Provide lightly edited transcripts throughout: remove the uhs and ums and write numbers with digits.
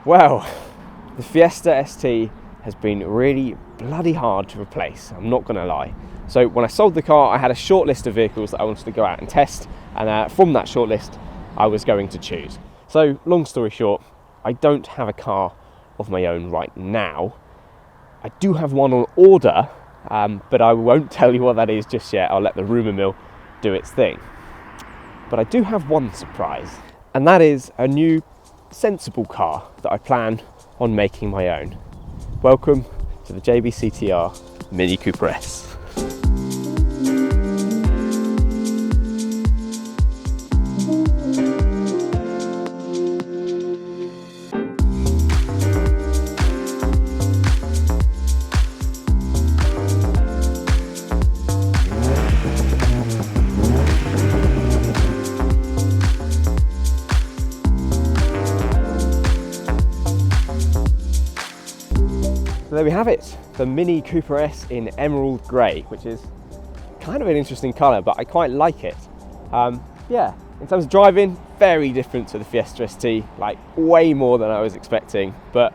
Well, the Fiesta ST has been really bloody hard to replace, I'm not gonna lie. So when I sold the car, I had a short list of vehicles that I wanted to go out and test, and from that short list, I was going to choose. So long story short, I don't have a car of my own right now. I do have one on order, but I won't tell you what that is just yet. I'll let the rumour mill do its thing. But I do have one surprise, and that is a new sensible car that I plan on making my own. Welcome to the JB CTR Mini Cooper S. So there we have it, the Mini Cooper S in emerald grey, which is kind of an interesting colour, but I quite like it. Yeah, in terms of driving, very different to the Fiesta ST, like way more than I was expecting, but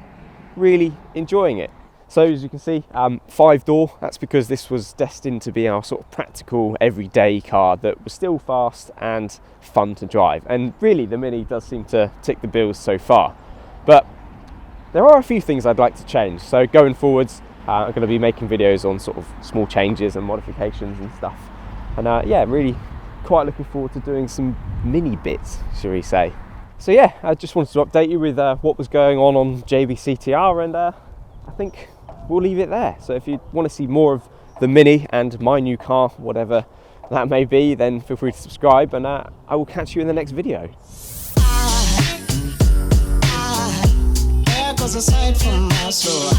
really enjoying it. So as you can see, 5-door, that's because this was destined to be our sort of practical everyday car that was still fast and fun to drive. And really the Mini does seem to tick the bills so far. But there are a few things I'd like to change. So going forwards, I'm going to be making videos on sort of small changes and modifications and stuff. And yeah, really quite looking forward to doing some mini bits, shall we say. So yeah, I just wanted to update you with what was going on JB CTR, and I think we'll leave it there. So if you want to see more of the Mini and my new car, whatever that may be, then feel free to subscribe, and I will catch you in the next video. Aside from my soul,